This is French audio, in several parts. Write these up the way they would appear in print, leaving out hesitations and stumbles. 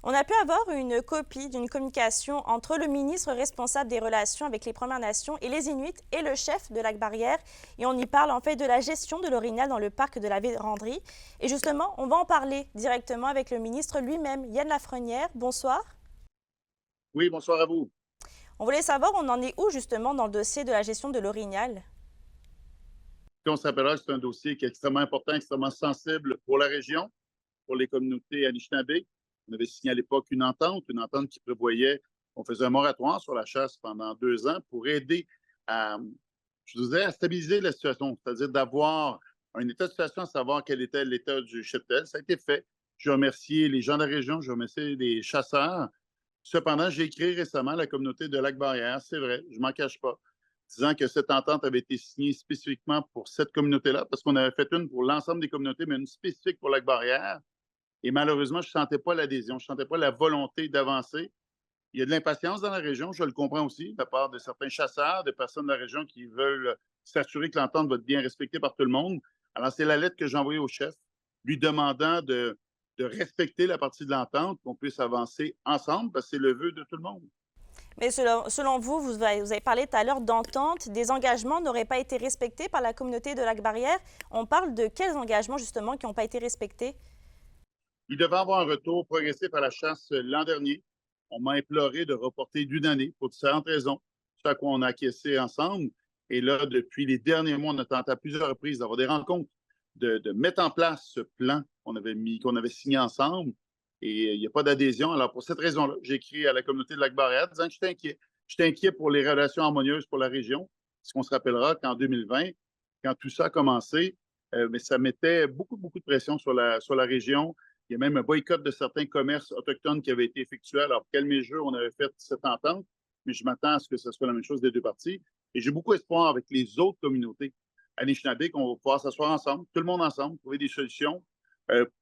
On a pu avoir une copie d'une communication entre le ministre responsable des relations avec les Premières Nations et les Inuits et le chef de Lac-Barrière. Et on y parle en fait de la gestion de l'Orignal dans le parc de la Vérandrie. Et justement, on va en parler directement avec le ministre lui-même, Yann Lafrenière. Bonsoir. Oui, bonsoir à vous. On voulait savoir, on en est où justement dans le dossier de la gestion de l'Orignal? On se rappellera que c'est un dossier qui est extrêmement important, extrêmement sensible pour la région, pour les communautés Anishinaabe. On avait signé à l'époque une entente qui prévoyait, on faisait un moratoire sur la chasse pendant 2 ans pour aider à, je disais, à stabiliser la situation, c'est-à-dire d'avoir un état de situation, à savoir quel était l'état du cheptel. Ça a été fait. Je remercie les gens de la région, je remercie les chasseurs. Cependant, j'ai écrit récemment à la communauté de Lac-Barrière, c'est vrai, je ne m'en cache pas, disant que cette entente avait été signée spécifiquement pour cette communauté-là, parce qu'on avait fait une pour l'ensemble des communautés, mais une spécifique pour Lac-Barrière. Et malheureusement, je ne sentais pas l'adhésion, je ne sentais pas la volonté d'avancer. Il y a de l'impatience dans la région, je le comprends aussi, de la part de certains chasseurs, de personnes de la région qui veulent s'assurer que l'entente va être bien respectée par tout le monde. Alors, c'est la lettre que j'ai envoyée au chef, lui demandant de respecter la partie de l'entente, qu'on puisse avancer ensemble, parce que c'est le vœu de tout le monde. Mais selon vous, vous avez parlé tout à l'heure d'entente, des engagements n'auraient pas été respectés par la communauté de Lac-Barrière. On parle de quels engagements justement qui n'ont pas été respectés? Il devait avoir un retour progressif à la chasse l'an dernier. On m'a imploré de reporter d'une année pour différentes raisons, ce à quoi on a acquiescé ensemble. Et là, depuis les derniers mois, on a tenté à plusieurs reprises d'avoir des rencontres, de mettre en place ce plan qu'on avait signé ensemble. Et il n'y a pas d'adhésion. Alors, pour cette raison-là, j'ai écrit à la communauté de Lac-Barrière disant que j'étais inquiet. J'étais inquiet pour les relations harmonieuses pour la région. Parce qu'on se rappellera qu'en 2020, quand tout ça a commencé, mais ça mettait beaucoup, beaucoup de pression sur la région. Il y a même un boycott de certains commerces autochtones qui avait été effectué. Alors, quelle mesure on avait fait cette entente, mais je m'attends à ce que ce soit la même chose des deux parties. Et j'ai beaucoup espoir avec les autres communautés Anishinaabe qu'on va pouvoir s'asseoir ensemble, tout le monde ensemble, trouver des solutions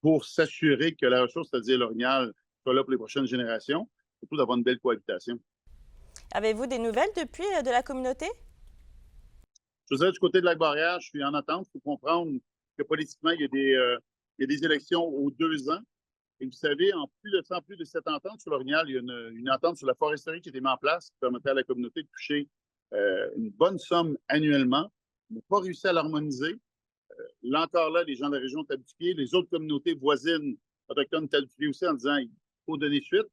pour s'assurer que la ressource, c'est-à-dire l'orignal, soit là pour les prochaines générations, surtout d'avoir une belle cohabitation. Avez-vous des nouvelles depuis de la communauté? Je dirais du côté de Lac-Barrière, je suis en attente. Il faut comprendre que politiquement, il y a des élections aux 2 ans. Et vous savez, en plus de cette entente sur l'Orignal, il y a une entente sur la foresterie qui a été mise en place qui permettait à la communauté de toucher une bonne somme annuellement. On n'a pas réussi à l'harmoniser. Là encore, là, les gens de la région sont habitués. Les autres communautés voisines autochtones sont habituées aussi en disant qu'il faut donner suite.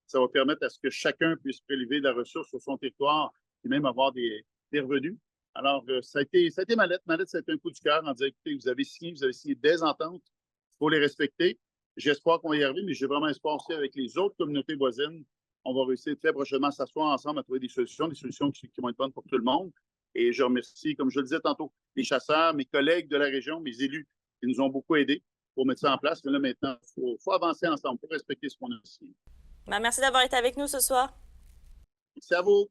Ça va permettre à ce que chacun puisse prélever de la ressource sur son territoire et même avoir des revenus. Alors, ça a été ma lettre. Ma lettre, ça a été un coup du cœur en disant, écoutez, vous avez signé des ententes, il faut les respecter. J'espère qu'on va y arriver, mais j'ai vraiment espoir aussi avec les autres communautés voisines. On va réussir très prochainement à s'asseoir ensemble à trouver des solutions qui vont être bonnes pour tout le monde. Et je remercie, comme je le disais tantôt, les chasseurs, mes collègues de la région, mes élus qui nous ont beaucoup aidés pour mettre ça en place. Mais là, maintenant, faut avancer ensemble, pour respecter ce qu'on a signé. Merci d'avoir été avec nous ce soir. Merci à vous.